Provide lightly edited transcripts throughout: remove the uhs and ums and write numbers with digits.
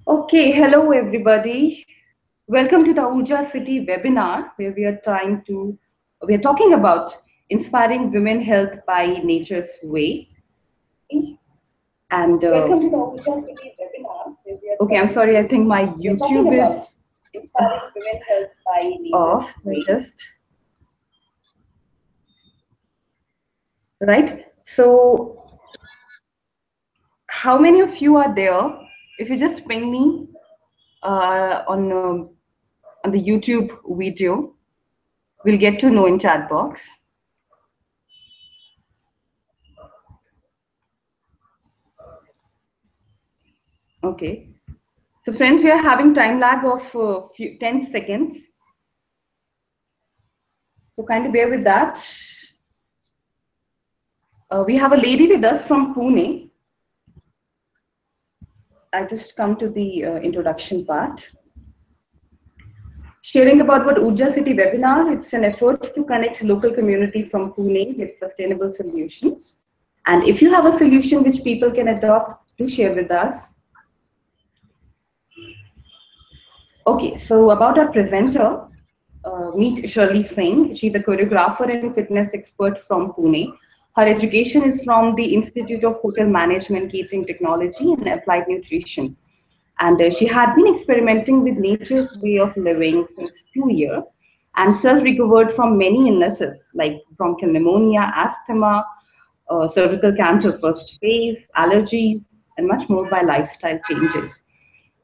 Okay, hello everybody. Welcome to the Urja City webinar where we are talking about inspiring women health by nature's way. And Welcome to the Urja City webinar. okay, I'm sorry. I think my We're talking YouTube about is inspiring women health by off. nature's So way. just right. So, how many of you are there? If you just ping me on the YouTube video, we'll get to know in chat box. Okay. So friends, we are having time lag of 10 seconds. So kindly bear with that. We have a lady with us from Pune. I just come to the introduction part. Sharing about what Urja City webinar, it's an effort to connect local community from Pune with sustainable solutions. And if you have a solution which people can adopt, do share with us. Okay, so about our presenter, meet Shirley Singh. She's a choreographer and fitness expert from Pune. Her education is from the Institute of Hotel Management, Catering Technology, and Applied Nutrition. And she had been experimenting with nature's way of living since 2 years and self-recovered from many illnesses like bronchial pneumonia, asthma, cervical cancer first phase, allergies, and much more by lifestyle changes.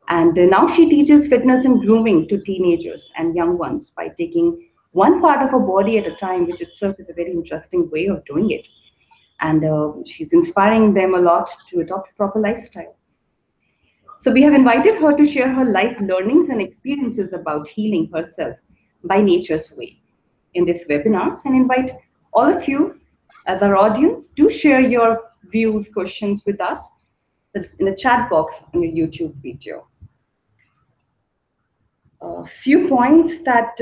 And now she teaches fitness and grooming to teenagers and young ones by taking one part of her body at a time, which itself is a very interesting way of doing it. And she's inspiring them a lot to adopt proper lifestyle. So we have invited her to share her life learnings and experiences about healing herself by nature's way in this webinars and invite all of you as our audience to share your views, questions with us in the chat box on your YouTube video. A few points that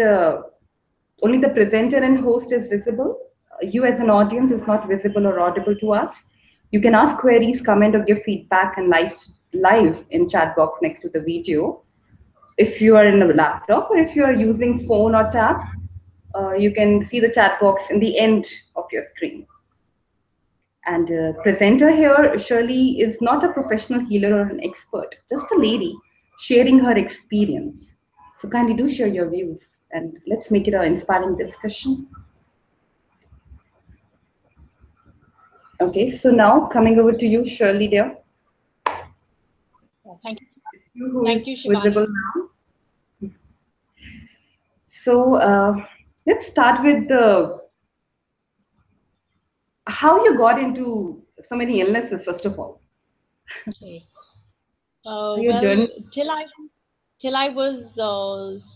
only the presenter and host is visible. You as an audience is not visible or audible to us. You can ask queries, comment, or give feedback and live in chat box next to the video. If you are in a laptop or if you are using phone or tab, you can see the chat box in the end of your screen. And presenter here, Shirley, is not a professional healer or an expert, just a lady sharing her experience. So kindly do share your views and let's make it an inspiring discussion. Okay, so now coming over to you, Shirley, dear. Thank you. It's you who Thank is you, Shivani. visible now. So let's start with how you got into so many illnesses, first of all. Okay. Your journey. Till I was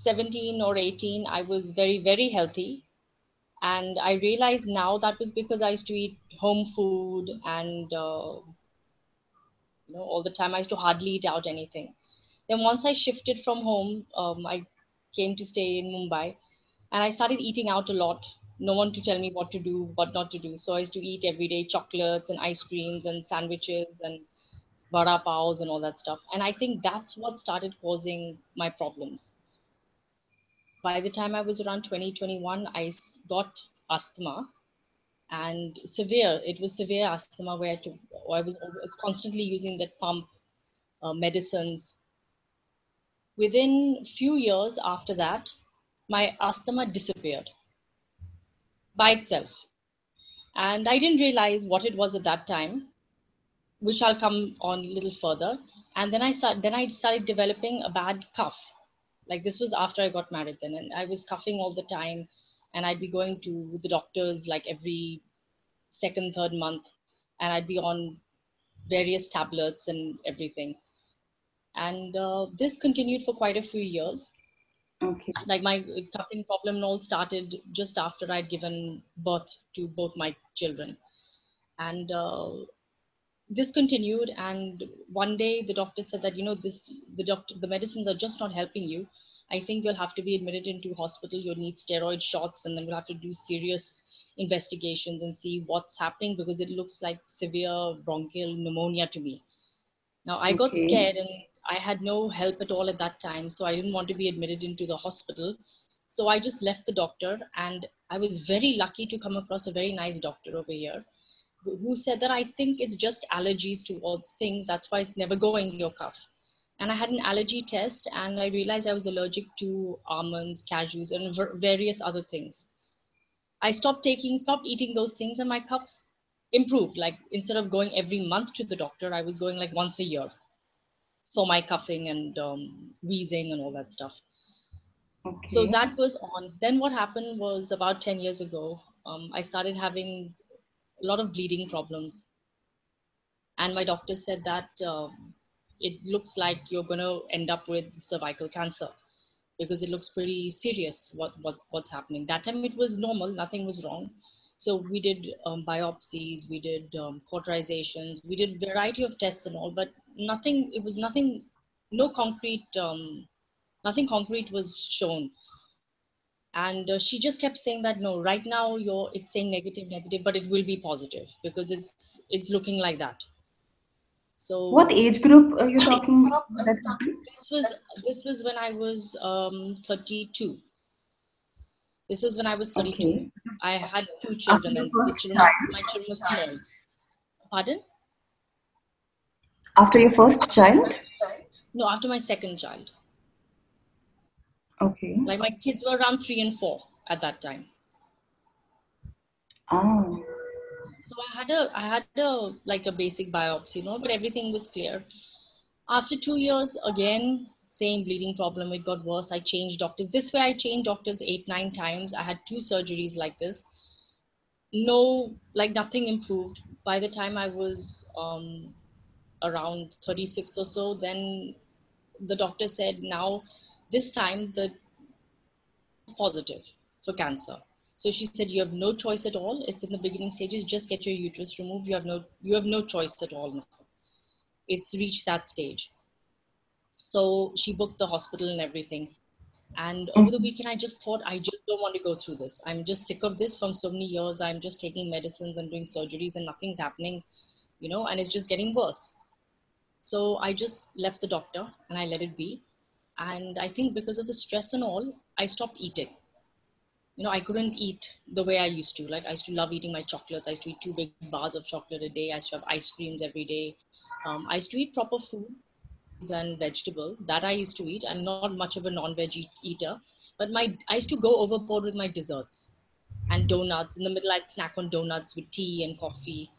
17 or 18, I was very, very healthy. And I realize now that was because I used to eat home food and all the time I used to hardly eat out anything. Then once I shifted from home, I came to stay in Mumbai, and I started eating out a lot. No one to tell me what to do, what not to do. So I used to eat every day chocolates and ice creams and sandwiches and vada paos and all that stuff. And I think that's what started causing my problems. By the time I was around 2021, got asthma and severe. It was severe asthma where I was constantly using that pump medicines. Within few years after that, my asthma disappeared by itself. And I didn't realize what it was at that time, which I'll come on a little further. And then I started developing a bad cough. Like this was after I got married then, and I was coughing all the time, and I'd be going to the doctors like every second, third month, and I'd be on various tablets and everything. And this continued for quite a few years. Okay. Like my coughing problem all started just after I'd given birth to both my children, and this continued. And one day the doctor said that the medicines are just not helping you. I think you'll have to be admitted into hospital. You'll need steroid shots, and then we'll have to do serious investigations and see what's happening, because it looks like severe bronchial pneumonia to me. Now I got Okay. scared, and I had no help at all at that time, so I didn't want to be admitted into the hospital. So I just left the doctor, and I was very lucky to come across a very nice doctor over here who said that I think it's just allergies towards things. That's why it's never going your cuff. And I had an allergy test, and I realized I was allergic to almonds, cashews, and various other things. I stopped eating those things, and my cuffs improved. Like instead of going every month to the doctor, I was going like once a year for my coughing and wheezing and all that stuff. So Okay. that was on. Then what happened was about 10 years ago, I started having a lot of bleeding problems. And my doctor said that it looks like you're going to end up with cervical cancer because it looks pretty serious what's happening. That time it was normal, nothing was wrong. So we did biopsies, we did cauterizations, we did variety of tests and all, but nothing. It was nothing, no concrete, nothing concrete was shown. And she just kept saying that no, right now it's saying negative, negative, but it will be positive because it's looking like that. What So age group are you talking that happened? this was this was when I was 32. This was when I was 32. Okay. I had two After children, your and first my child? children were small. Pardon? After your first child? No, after my second child. Okay. Like my kids were around 3 and 4 at that time. Ah. So I had a like a basic biopsy, but everything was clear. After 2 years, again, same bleeding problem. It got worse. I changed doctors. This way, I changed doctors 8, 9 times. I had two surgeries like this. No, like nothing improved. By the time I was around 36 or so, then the doctor said, now this time the is positive for cancer. So she said, you have no choice at all. It's in the beginning stages. Just get your uterus removed. You have no choice at all now. It's reached that stage. So she booked the hospital and everything. And over the Mhm. weekend, I just thought, I just don't want to go through this. I'm just sick of this from so many years. I'm just taking medicines and doing surgeries and nothing's happening, and it's just getting worse. So I just left the doctor and I let it be. And I think because of the stress and all, I stopped eating. I couldn't eat the way I used to. Like I used to love eating my chocolates. I used to eat two big bars of chocolate a day. I used to have ice creams every day. I used to eat proper food, fruits and vegetable that I used to eat. I'm not much of a non-veg eater, but I used to go overboard with my desserts and donuts. In the middle, I'd snack on donuts with tea and coffee.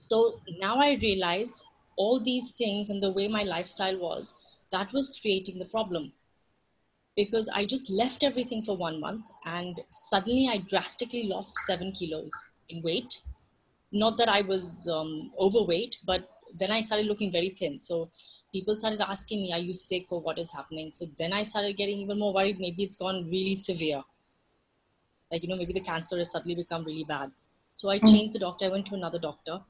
So now I realized all these things and the way my lifestyle was, that was creating the problem because I just left everything for 1 month and suddenly I drastically lost 7 kilos in weight. Not that I was overweight, but then I started looking very thin. So people started asking me, are you sick or what is happening? So then I started getting even more worried. Maybe it's gone really severe. Like, maybe the cancer has suddenly become really bad. So I Mm. changed the doctor. I went to another doctor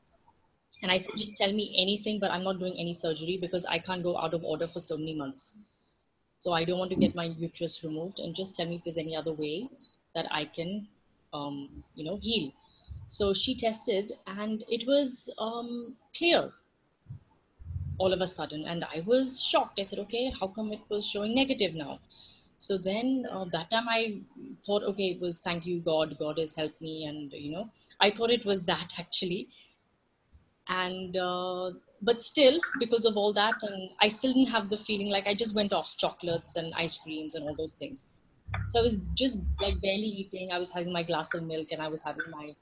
and I said, just tell me anything, but I'm not doing any surgery because I can't go out of order for so many months. So I don't want to get my uterus removed and just tell me if there's any other way that I can, heal. So she tested and it was clear all of a sudden. And I was shocked. I said, okay, how come it was showing negative now? So then that time I thought, okay, it was thank you, God. God has helped me. And, I thought it was that actually. And but still, because of all that, and I still didn't have the feeling, like I just went off chocolates and ice creams and all those things. So I was just like barely eating. I was having my glass of milk and I was having my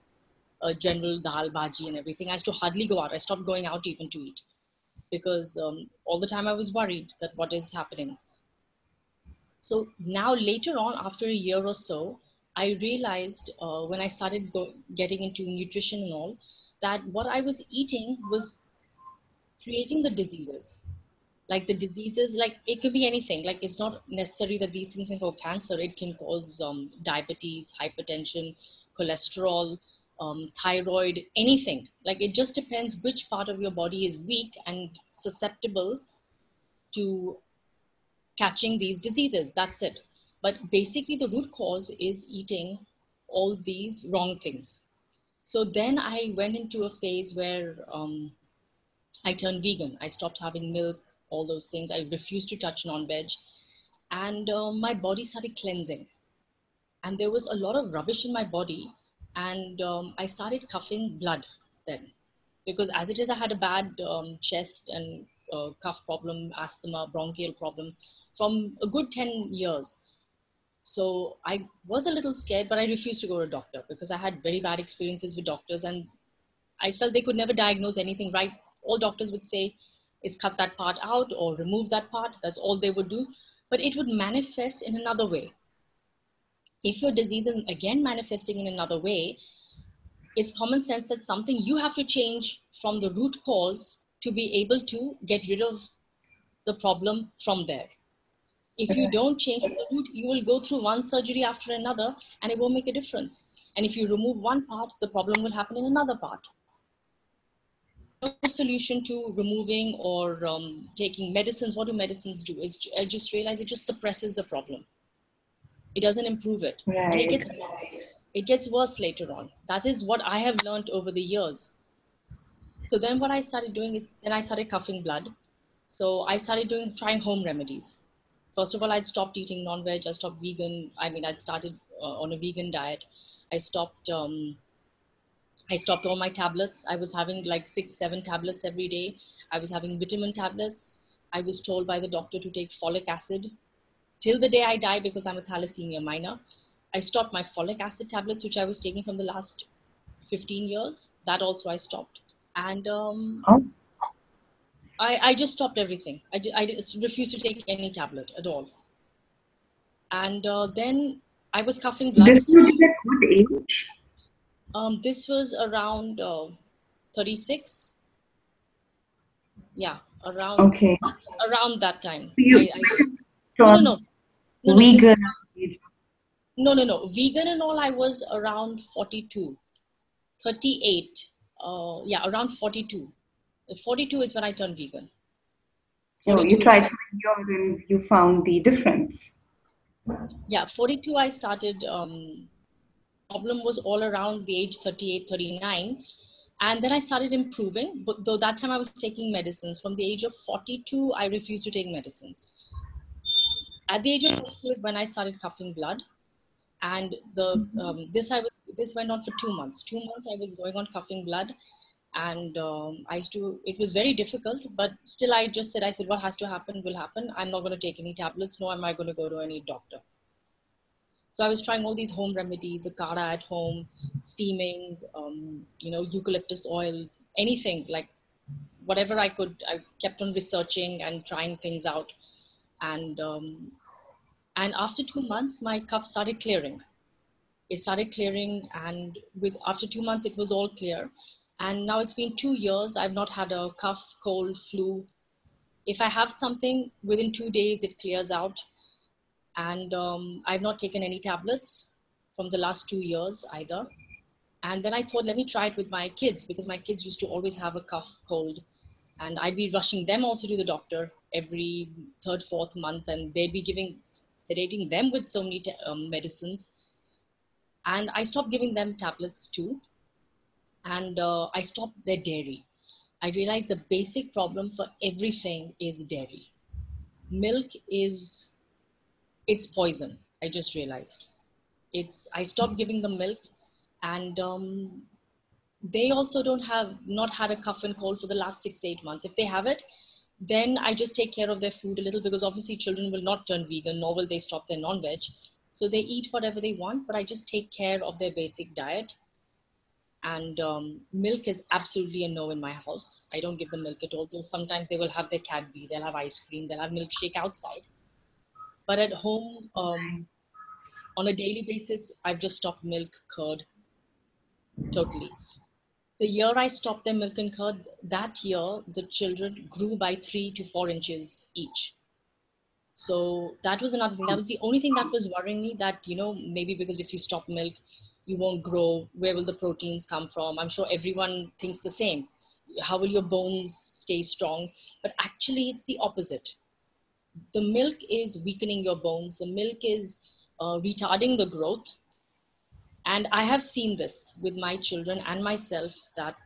general dal bhaji and everything. I used to hardly go out. I stopped going out even to eat because all the time I was worried that what is happening. So now later on, after a year or so, I realized when I started getting into nutrition and all, that what I was eating was creating the diseases. Like the diseases, like it could be anything. Like it's not necessary that these things can cause cancer. It can cause diabetes, hypertension, cholesterol, thyroid, anything. Like it just depends which part of your body is weak and susceptible to catching these diseases. That's it. But basically, the root cause is eating all these wrong things. So then I went into a phase where I turned vegan. I stopped having milk. all those things. I refused to touch non-veg, and my body started cleansing, and there was a lot of rubbish in my body, and I started coughing blood then, because as it is, I had a bad chest and cough problem, asthma, bronchial problem from a good 10 years. So I was a little scared, but I refused to go to a doctor because I had very bad experiences with doctors, and I felt they could never diagnose anything right. All doctors would say is cut that part out or remove that part. That's all they would do. But it would manifest in another way. If your disease is again manifesting in another way, it's common sense that something you have to change from the root cause to be able to get rid of the problem from there. If you don't change the root, you will go through one surgery after another and it won't make a difference. And if you remove one part, the problem will happen in another part. There's no solution to removing or taking medicines. What do medicines do? I just realized it just suppresses the problem. It doesn't improve it. And it Right. gets worse. It gets worse later on. That is what I have learned over the years. So then what I started doing is, then I started coughing blood. So I started trying home remedies. First of all, I'd stopped eating non-veg. I stopped vegan. I mean, I'd started on a vegan diet. I stopped. I stopped all my tablets. I was having like 6, 7 tablets every day. I was having vitamin tablets. I was told by the doctor to take folic acid till the day I die because I'm a thalassemia minor. I stopped my folic acid tablets, which I was taking from the last 15 years. That also I stopped. And Oh, I just stopped everything. I just refused to take any tablet at all. And then I was coughing blood. this So you did at what age? this was around 36. Yeah, Okay. around that time. So you No, no, turned no, no, no. This vegan was at age. no. Vegan and all, I was around 42, 38. Yeah, around 42. 42 is when I turned vegan. Oh, you 42 is when tried I, for a year and you found the difference. yeah, 42 I started. Problem was all around the age 38, 39. And then I started improving, but though that time I was taking medicines. From the age of 42, I refused to take medicines. At the age of 42 is when I started coughing blood. And this went on for 2 months. 2 months I was going on coughing blood, and I used to. It was very difficult, but still I said, what has to happen will happen. I'm not going to take any tablets. Nor am I going to go to any doctor. So I was trying all these home remedies, the kara at home, steaming, eucalyptus oil, anything like whatever I could. I kept on researching and trying things out, and and after 2 months, my cough started clearing. It started clearing, and with after 2 months, it was all clear. And now it's been 2 years. I've not had a cough, cold, flu. If I have something, within 2 days, it clears out. And I've not taken any tablets from the last 2 years either. And then I thought, let me try it with my kids because my kids used to always have a cough, cold, and I'd be rushing them also to the doctor every third, fourth month, and they'd be sedating them with so many medicines. And I stopped giving them tablets too, and I stopped their dairy. I realized the basic problem for everything is dairy. Milk is it's poison. I just realized it's. I stopped giving them milk, and they also don't have not had a cough and cold for the last 6, 8 months. If they have it, then I just take care of their food a little because obviously children will not turn vegan, nor will they stop their non-veg. So they eat whatever they want, but I just take care of their basic diet. And milk is absolutely a no in my house. I don't give them milk at all. Though sometimes they will have their Cadbury, they'll have ice cream, they'll have milkshake outside. But at home, on a daily basis, I've just stopped milk, curd totally. The year I stopped their milk and curd, that year the children grew by 3 to 4 inches each. So that was another thing. That was the only thing that was worrying me, that, maybe because if you stop milk, you won't grow. Where will the proteins come from? I'm sure everyone thinks the same. How will your bones stay strong? But actually, it's the opposite. The milk is weakening your bones. The milk is retarding the growth. And I have seen this with my children and myself that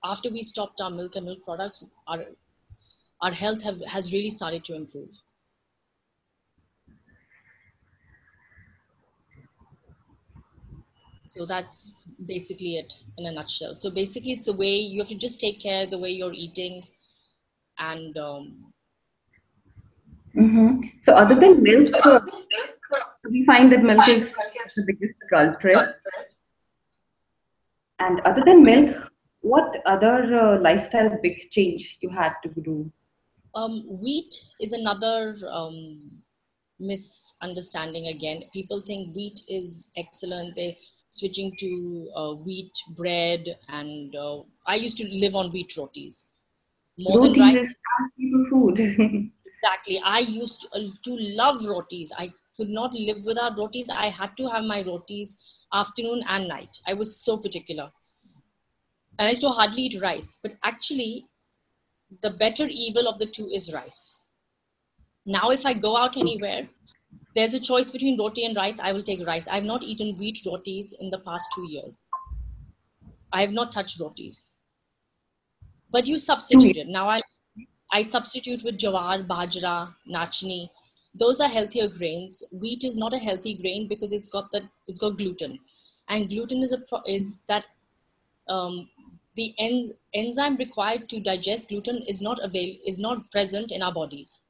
after we stopped our milk and milk products, our health has really started to improve. So that's basically it in a nutshell. So basically, it's the way you have to just take care the way you're eating, and So other than milk, we find that milk is the biggest culprit. And other than milk, what other lifestyle big change you had to do? wheat is another misunderstanding again. People think wheat is excellent. They switching to wheat bread, and I used to live on wheat rotis more than Rotis rice. is fast people food. Exactly. I used to love rotis. I could not live without rotis. I had to have my rotis afternoon and night. I was so particular. And I used to hardly eat rice. But actually, the better evil of the two is rice. Now, if I go out anywhere, there's a choice between roti and rice. I will take rice. I've not eaten wheat rotis in the past 2 years. I have not touched rotis. But you 2 years. substituted. Now I substitute with jawar, bajra, nachni. Those are healthier grains. Wheat is not a healthy grain because it's got gluten, and gluten is that um, the enzyme required to digest gluten is not present in our bodies.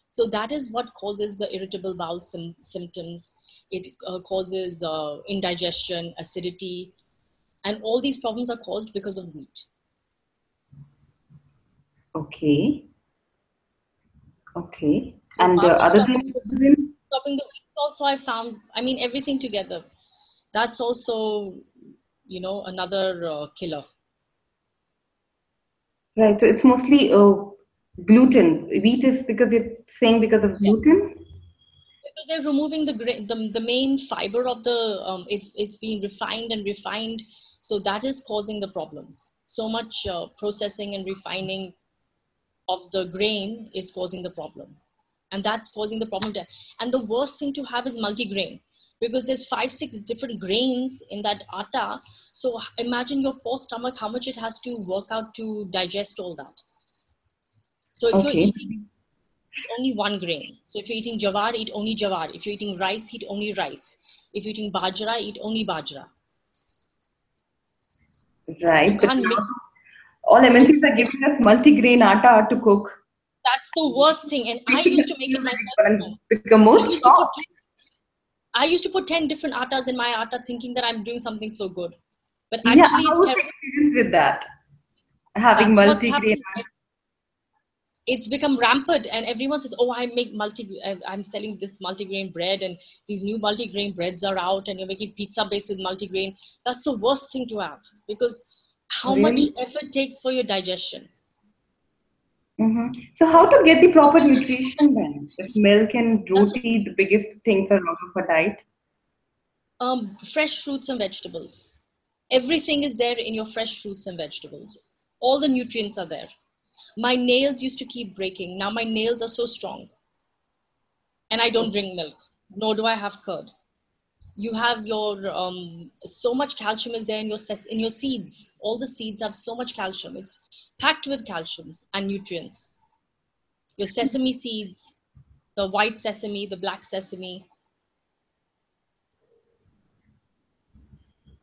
So that is what causes the irritable bowel symptoms. It causes indigestion, acidity, and all these problems are caused because of wheat. Okay. Okay. So And after other than stopping the wheat, also I found, I mean, everything together. That's also, another killer. right, so it's mostly gluten. Wheat is because you're saying because of Yeah, gluten. because they're removing the main fiber of the it's being refined and refined, so that is causing the problems. So much processing and refining of the grain is causing the problem, and that's causing the problem there. And the worst thing to have is multigrain, because there's 5 6 different grains in that atta. So imagine your poor stomach, how much it has to work out to digest all that. So if you're Okay. eating, eat only one grain. So if you're eating jawar, eat only jawar. If you're eating rice, eat only rice. If you're eating bajra, eat only bajra. You Right. But can't mix. now all MNCs are It's giving us multi-grain atta to cook, That's the worst thing. And I making used us to make feel it myself like at we're home. gonna become more I used to put strong. 10 different attas in my atta, thinking that I'm doing something so good. But Yeah, actually, how it's was the terrible. experience with that? Having That's what's multi-grain. happening. It's become rampant, and everyone says, "Oh, I'm selling this multigrain bread, and these new multigrain breads are out, and you're making pizza based with multigrain." That's the worst thing to have, because how much Really? effort takes for your digestion. So how to get the proper nutrition then? If milk and That's roti, the biggest things are out of a diet. fresh fruits and vegetables. Everything is there in your fresh fruits and vegetables. All the nutrients are there. My nails used to keep breaking. Now my nails are so strong, and I don't drink milk, nor do I have curd. You have your so much calcium is there in your seeds. All the seeds have so much calcium. It's packed with calcium and nutrients. Your sesame seeds, the white sesame, the black sesame,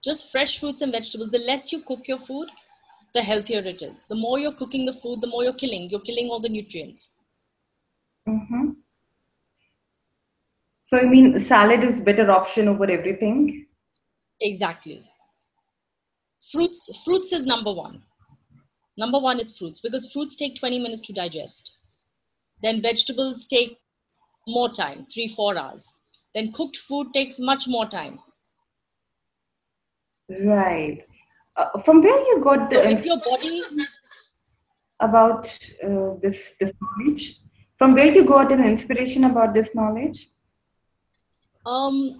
just fresh fruits and vegetables. The less you cook your food, the healthier it is. The more you're cooking the food, the more you're killing. You're killing all the nutrients. Mm-hmm. So I mean, salad is better option over everything. Exactly. Fruits is number one. Number one is fruits, because fruits take 20 minutes to digest. Then vegetables take more time, 3 4 hours. Then cooked food takes much more time. Right. From where you got So the if your body, about this knowledge? From where you got an inspiration about this knowledge?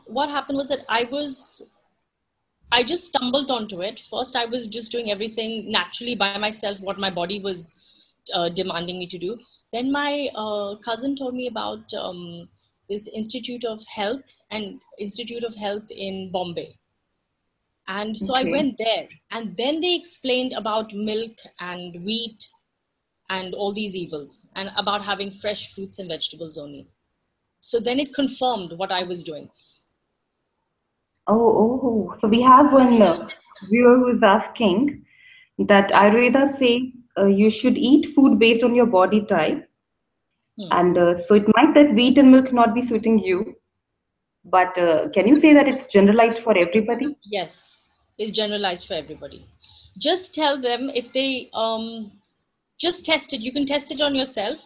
what happened was that I just stumbled onto it. First, I was just doing everything naturally by myself, what my body was demanding me to do. Then my cousin told me about this Institute of Health in Bombay. And so I Okay. went there, and then they explained about milk and wheat. and all these evils, and about having fresh fruits and vegetables only. So then it confirmed what I was doing. So we have one viewer who is asking that Yes. Ayurveda says you should eat food based on your body type, Hmm. and so it might that wheat and milk not be suiting you, but can you say that it's generalized for everybody? Yes, it's generalized for everybody. Just tell them if they just test it. You can test it on yourself.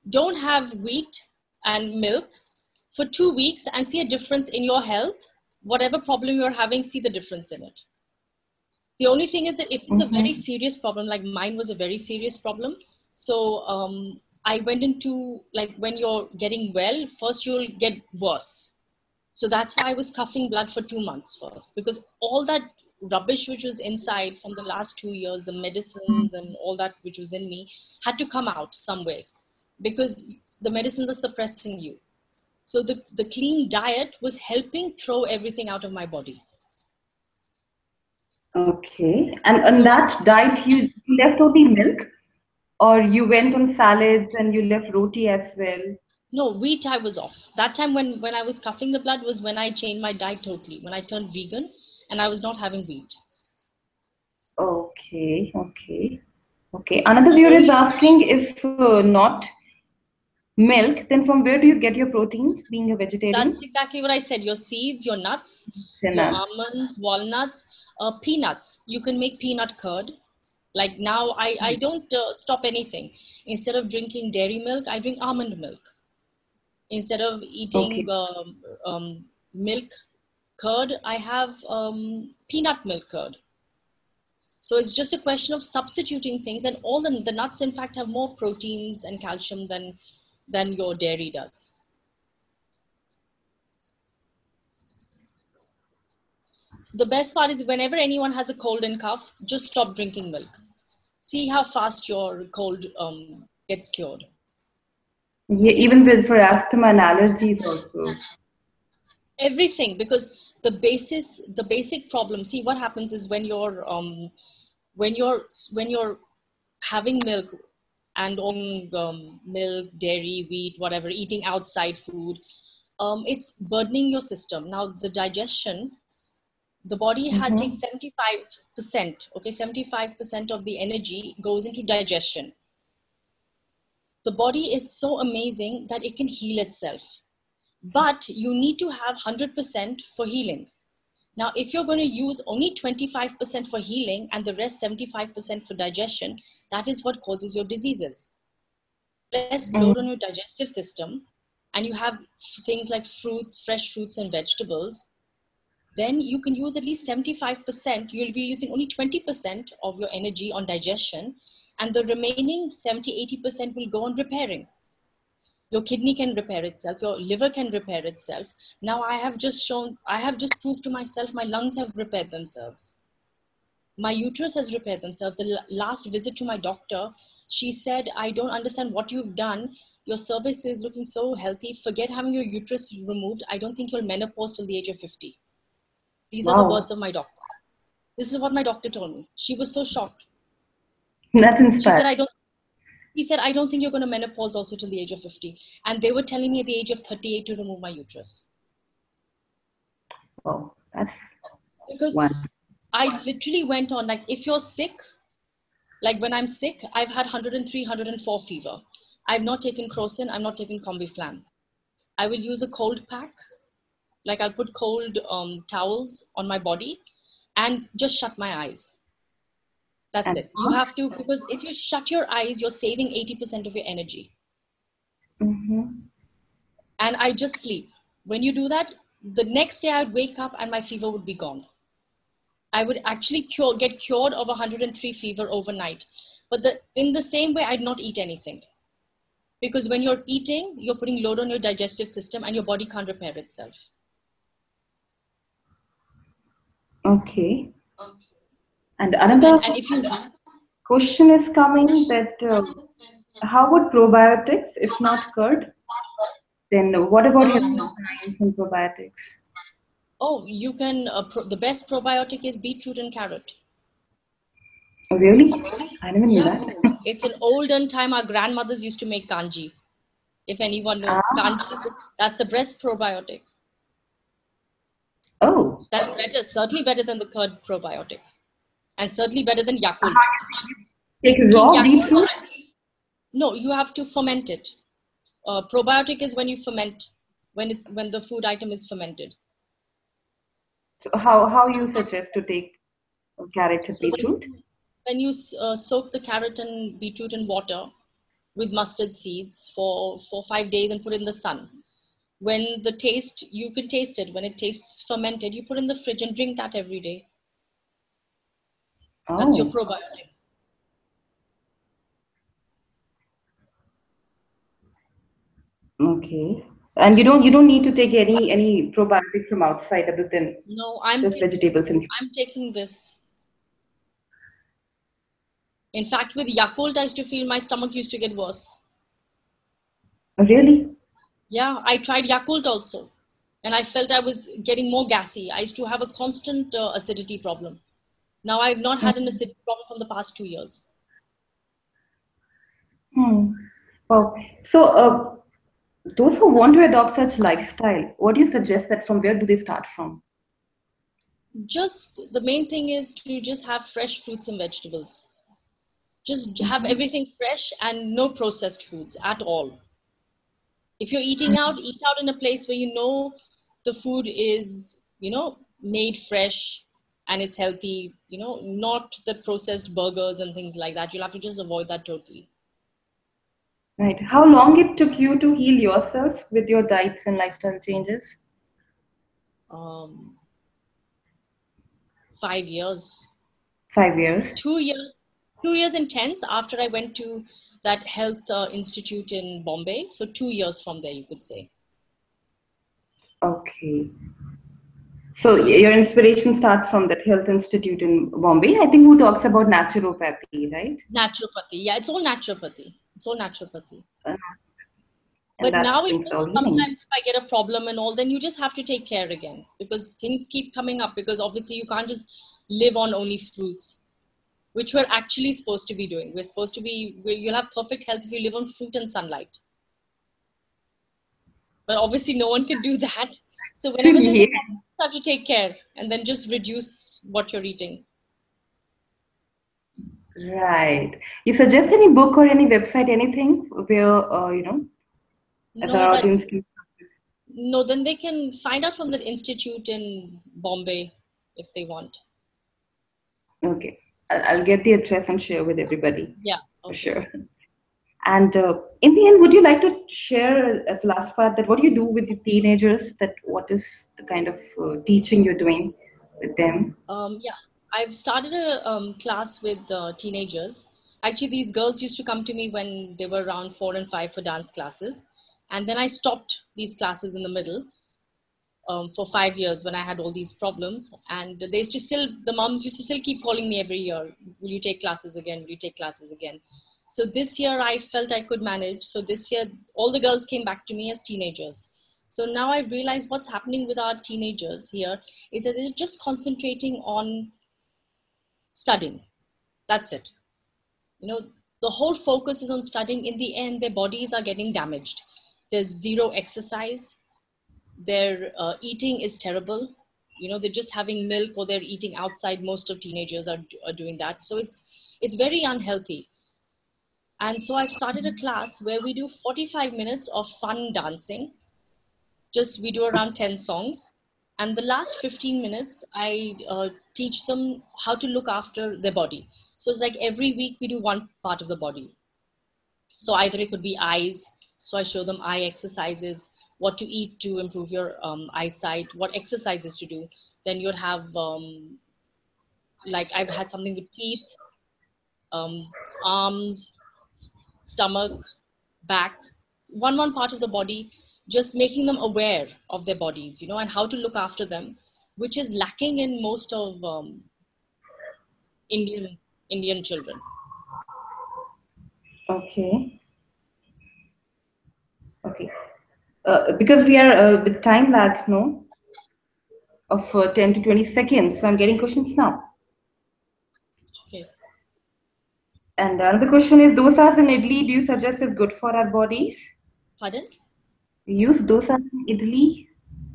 Don't have wheat and milk for 2 weeks and see a difference in your health. Whatever problem you're having, see the difference in it. The only thing is that if it's a very Mm-hmm. serious problem, like mine was a very serious problem, so I went into, like, when you're getting well, first you'll get worse. So that's why I was coughing blood for 2 months first, because all that rubbish which was inside from the last 2 years, the medicines and all that which was in me, had to come out some way, because the medicines are suppressing you. So the clean diet was helping throw everything out of my body. Okay. And on So that diet, you left only milk, or you went on salads and you left roti as well? no, wheat I was off. That time when I was coughing the blood was when I changed my diet totally, when I turned vegan and I was not having wheat. Okay, okay, okay. Another So viewer is only asking if not milk, then from where do you get your proteins being a that's vegetarian? exactly what I said. Your seeds, your nuts, The your nuts. almonds, walnuts, peanuts. You can make peanut curd. Like now, I don't stop anything. Instead of drinking dairy milk, I drink almond milk. Instead of eating Okay, milk curd, I have peanut milk curd. So it's just a question of substituting things, and all the nuts, in fact, have more proteins and calcium than your dairy does. The best part is whenever anyone has a cold and cough, just stop drinking milk. See how fast your cold gets cured. yeah, even with for asthma and allergies also. Everything, because the basic problem. See what happens is when you're having milk and on milk, dairy, wheat, whatever, eating outside food, it's burdening your system. Now the digestion, the body had Mm-hmm. takes 75%. Okay, 75% of the energy goes into digestion. The body is so amazing that it can heal itself, but you need to have 100% for healing. Now if you're going to use only 25% for healing and the rest 75% for digestion, that is what causes your diseases. Less load on your digestive system, and you have things like fruits, fresh fruits and vegetables, then you can use at least 75%. You'll be using only 20% of your energy on digestion, and the remaining 70-80% will go on repairing. Your kidney can repair itself, your liver can repair itself. Now I have just proved to myself my lungs have repaired themselves. My uterus has repaired themselves. The last visit to my doctor, she said, I don't understand what you've done. Your cervix is looking so healthy. Forget having your uterus removed. I don't think you'll menopause till the age of 50. These are the words Wow, of my doctor. This is what my doctor told me. She was so shocked. that's She inspiring. said, I don't, he said, I don't think you're going to menopause also till the age of 50. And they were telling me at the age of 38 to remove my uterus. Wow, that's Because one. I literally went on, like, if you're sick, like when I'm sick, I've had 103, 104 fever. I've not taken crocin, I'm not taking Combiflam. I will use a cold pack, like I'll put cold towels on my body and just shut my eyes. That's And it. You have to, because if you shut your eyes, you're saving 80% of your energy. mm-hmm. And I just sleep. When you do that, the next day I'd wake up and my fever would be gone. I would actually get cured of 103 fever overnight. But in the same way, I'd not eat anything. Because when you're eating, you're putting load on your digestive system and your body can't repair itself. Okay. And So another and if you question is coming that how would probiotics, if not curd, then what about your um, enzymes and probiotics? you can the best probiotic is beetroot and carrot. Really? I never knew Yeah, that. it's an olden time. Our grandmothers used to make kanji. If anyone knows, Ah, kanji is that's the breast probiotic. oh. That's better, certainly better than the curd probiotic, and certainly better than How Yakult. you take King raw Yakult, beetroot? no, you have to ferment it. Probiotic is when you ferment, when the food item is fermented. So how you suggest to take carrot or So beetroot? then you soak the carrot and beetroot in water with mustard seeds for 5 days and put it in the sun. When the taste, you can taste it. When it tastes fermented, you put in the fridge and drink that every day. That's your Oh, probiotic. okay. And you don't need to take any probiotic from outside other than No, just vegetables and I'm taking this. In fact, with Yakult, I used to feel my stomach used to get worse. really? Yeah, I tried Yakult also, and I felt I was getting more gassy. I used to have a constant acidity problem. Now I've not had an acidity problem from the past 2 years. Hmm. Well, so those who want to adopt such lifestyle, what do you suggest that from where do they start from? Just the main thing is to just have fresh fruits and vegetables. Just have Mm-hmm. everything fresh and no processed foods at all. If you're eating out, eat out in a place where you know the food is, made fresh and it's healthy, not the processed burgers and things like that. You'll have to just avoid that totally. Right. How long it took you to heal yourself with your diets and lifestyle changes? Um, 5 years, 5 years. 2 years, 2 years intense after I went to that health institute in Bombay. So 2 years from there, you could say. Okay. So your inspiration starts from that health institute in Bombay, I think, who talks about naturopathy, right? Naturopathy. Yeah, it's all naturopathy. It's all naturopathy. Uh, and But that now, brings all healing. sometimes if I get a problem and all, then you just have to take care again because things keep coming up. Because obviously, you can't just live on only fruits, which we're actually supposed to be doing. We're supposed to be, you'll have perfect health if you live on fruit and sunlight. But obviously, no one can do that. So, whenever there's a Yeah. problem, you have to take care and then just reduce what you're eating. Right. You suggest any book or any website, anything where as our No, that audience can. no, then they can find out from that institute in Bombay if they want. Okay. I'll get the address and share with everybody Yeah, for okay. sure. And in the end, would you like to share as last part that what do you do with the teenagers? That what is the kind of teaching you're doing with them? Yeah, I've started a class with teenagers. Actually, these girls used to come to me when they were around 4 and 5 for dance classes. And then I stopped these classes in the middle for 5 years when I had all these problems. And they used to still, the moms used to still keep calling me every year, will you take classes again? Will you take classes again? So this year I felt I could manage. So this year, all the girls came back to me as teenagers. So now I realize what's happening with our teenagers here is that they're just concentrating on studying. That's it. You know, the whole focus is on studying. In the end, their bodies are getting damaged. There's zero exercise. Their eating is terrible. They're just having milk or they're eating outside. Most of teenagers are doing that. So it's very unhealthy. And so I've started a class where we do 45 minutes of fun dancing. Just we do around 10 songs. And the last 15 minutes, I teach them how to look after their body. So it's like every week we do one part of the body. So either it could be eyes. So I show them eye exercises, what to eat to improve your eyesight, what exercises to do. Then you'd have, like I've had something with teeth, arms, stomach, back, one part of the body, just making them aware of their bodies, and how to look after them, which is lacking in most of Indian Indian children. Okay. Okay. Because we are with time lag, no, of 10 to 20 seconds. So I'm getting questions now. Okay. And another question is dosas and idli, do you suggest is good for our bodies? Pardon? Use dosas and idli,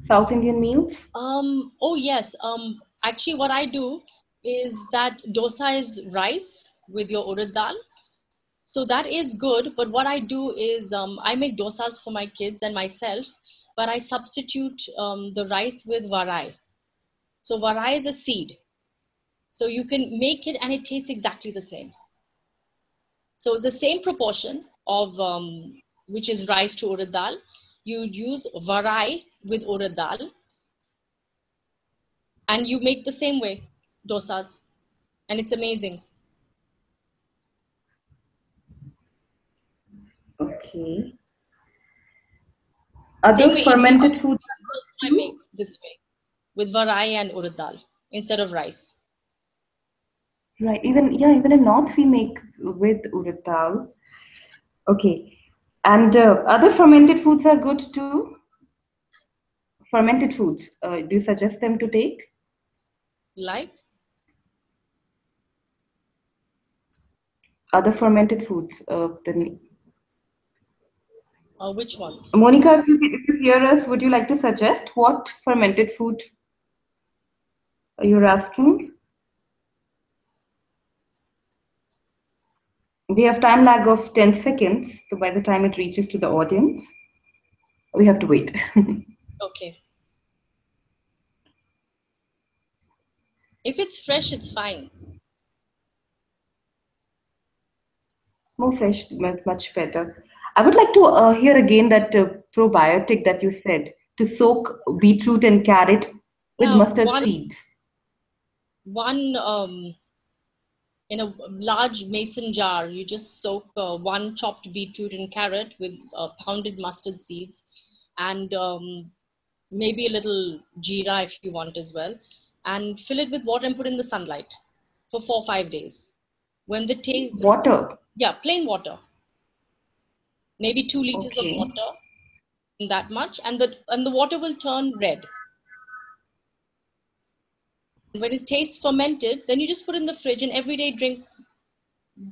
South Indian meals? Oh yes. Actually, what I do is that dosa is rice with your urad dal. So that is good. But what I do is I make dosas for my kids and myself, but I substitute the rice with varai. So varai is a seed. So you can make it and it tastes exactly the same. So the same proportion of which is rice to urad dal, you use varai with urad dal, and you make the same way dosas, and it's amazing. Okay. Other Same way idlis fermented also, foods are idlis also good I make too? this way with varai and urad dal instead of rice. Right. Even in North we make with urad dal. Okay. And other fermented foods are good too? Fermented foods, do you suggest them to take? Like Other fermented foods. which ones? Monica, if you hear us, would you like to suggest what fermented food you're asking? We have time lag of 10 seconds, so by the time it reaches to the audience, we have to wait. Okay, if it's fresh, it's fine. More fresh, much better. I would like to hear again that probiotic that you said to soak beetroot and carrot with Yeah, mustard seeds. one in a large mason jar, you just soak one chopped beetroot and carrot with pounded mustard seeds, and maybe a little jeera if you want as well, and fill it with water and put in the sunlight for 4 or 5 days. When the taste, Water. yeah, plain water, maybe 2 liters of Okay. water, in that much, and the water will turn red. And when it tastes fermented, then you just put in the fridge and every day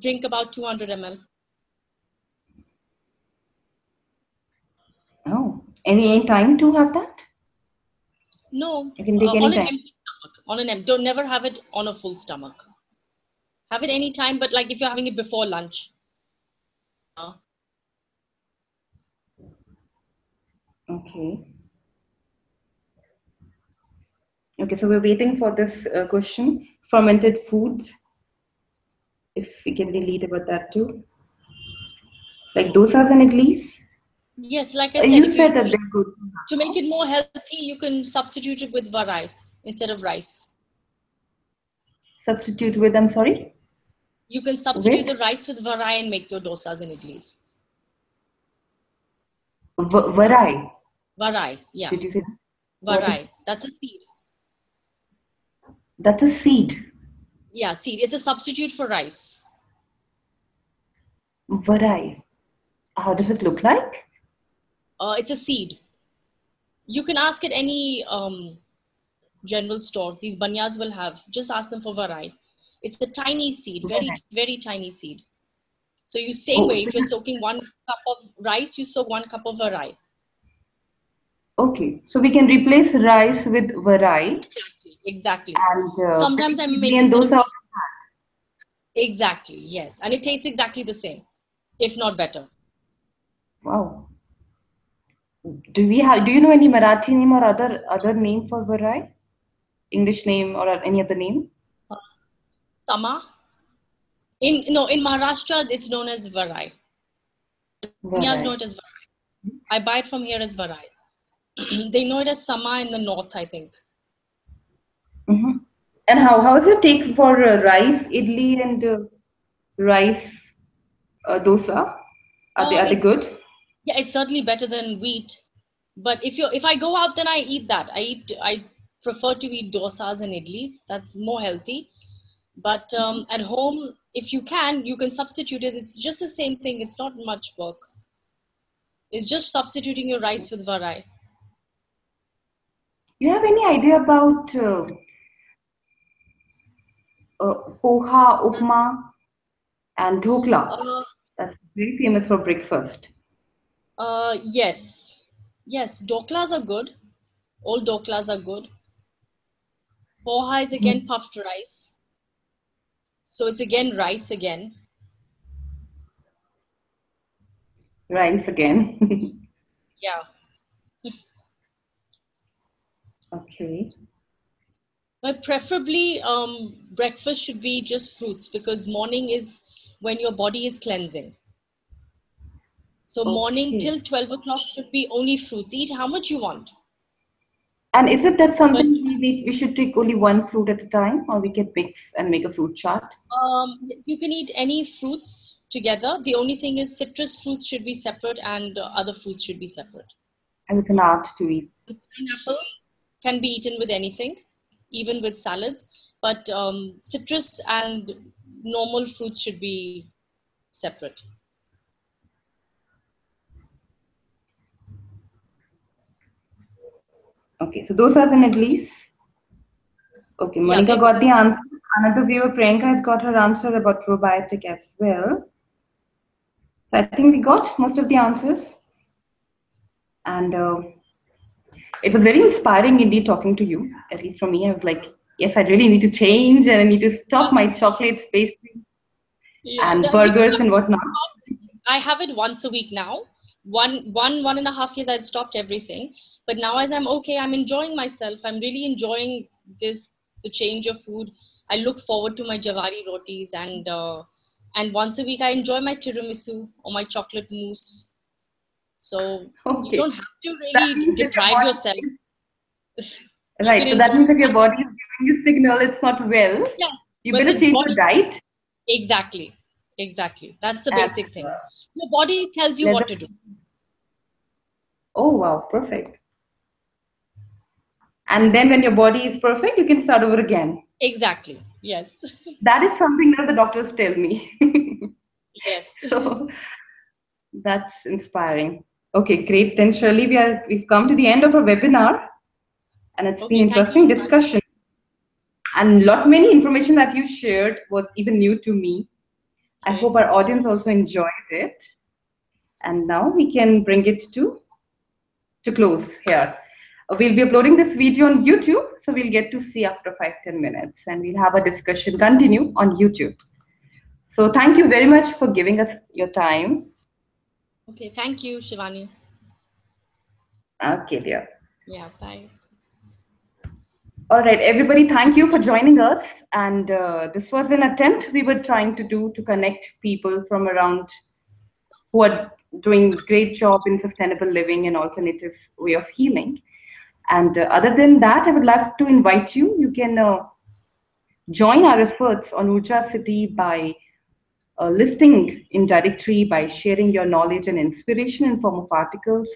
drink about 200 ml. Oh, any time to have that? No, You can take any on an time. empty stomach. On an empty. Don't never have it on a full stomach. Have it any time, but like if you're having it before lunch. Uh, Okay. Okay, so we're waiting for this question. Fermented foods, if we can delete about that too. Like dosas and idlis. yes, like I said, You if you said that they're good. to make it more healthy, you can substitute it with varai instead of rice. Substitute with, I'm sorry, You can substitute with the rice with varai and make your dosas and idlis. varai. Varai, yeah, Did you say that? What is varai. That's a seed. that's a seed? Yeah, seed. It's a substitute for rice. Varai. How does it Yes. look like? It's a seed. You can ask at any general store. These banyas will have. Just ask them for varai. It's a tiny seed, very, Varai. very tiny seed. So you same Oh, way, if this you're is soaking 1 cup of rice, you soak 1 cup of varai. okay. So we can replace rice with varai Exactly, exactly. and Sometimes make I idli make and instead of dosa. exactly, yes. And it tastes exactly the same, if not better. Wow. Do you know any Marathi name or other name for varai? English name or any other name? Uh, Sama. In Maharashtra, it's known as varai. Banyas know Varai. it as varai. I buy it from here as varai. They know it as sama in the north, I think. Hmm. And how is your take for rice idli and rice dosa? Are they It's good? yeah, it's certainly better than wheat. But if I go out, then I eat that. I prefer to eat dosas and idlis. That's more healthy. But at home, if you can substitute it. It's just the same thing. It's not much work. It's just substituting your rice with varai. You have any idea about poha, upma, And dhokla. Uh, That's very famous for breakfast. yes. Yes, doklas are good. All doklas are good. Poha is again Mhm. puffed rice. So it's again rice again. Rice again. Yeah. Okay. But preferably, breakfast should be just fruits because morning is when your body is cleansing. So morning Okay. till 12 o'clock should be only fruits. Eat how much you want. And is it that But something we should take only one fruit at a time, or we can mix and make a fruit chart? you can eat any fruits together. The only thing is citrus fruits should be separate and other fruits should be separate. And it's an art to eat. Pineapple can be eaten with anything, even with salads. But citrus and normal fruits should be separate. Okay, so those are the idlis. Okay, Yeah, Monica they're good. got the answer. Another viewer, Priyanka, has got her answer about probiotic as well. So I think we got most of the answers. And it was very inspiring indeed talking to you, at least for me. I was like, yes, I really need to change and I need to stop my chocolates, pastry, Yeah, and you burgers have and to whatnot. stop. I have it once a week now. 1.5 years I'd stopped everything, but now as I'm okay, I'm enjoying myself. I'm really enjoying this the change of food. I look forward to my Javari rotis and once a week I enjoy my tiramisu or my chocolate mousse. So you Okay. don't have to So that really means if your deprive body yourself. You can right. So that enjoy means if your as body is giving you signal it's not well, yes, you when better the change your body diet. exactly, exactly. That's the And basic thing. Your body tells you let what the to do. oh wow, perfect. And then when your body is perfect, you can start over again. Exactly. Yes. That is something that the doctors tell me. Yes. So that's inspiring. Okay, great. Then surely we've come to the end of our webinar, and it's been Okay. Thank you, interesting Shivani. discussion. And lot many information that you shared was even new to me. I Okay. hope our audience also enjoyed it. And now we can bring it to close here. We'll be uploading this video on YouTube, so we'll get to see after 5-10 minutes, and we'll have a discussion continue on YouTube. So thank you very much for giving us your time. Okay. Thank you, Shivani. Okay, dear. Yeah. Bye. All right, everybody, thank you for joining us. And this was an attempt we were trying to do to connect people from around who are doing great job in sustainable living and alternative way of healing. And other than that, I would love to invite you. You can join our efforts on Urja City by listing in directory, by sharing your knowledge and inspiration in form of articles.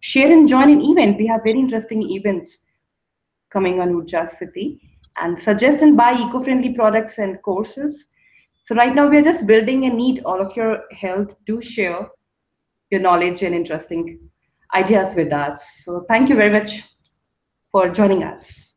Share and join an event. We have very interesting events coming on Urja City, and suggest and buy eco-friendly products and courses. So right now we are just building and need all of your help to share your knowledge and interesting ideas with us. So thank you very much for joining us.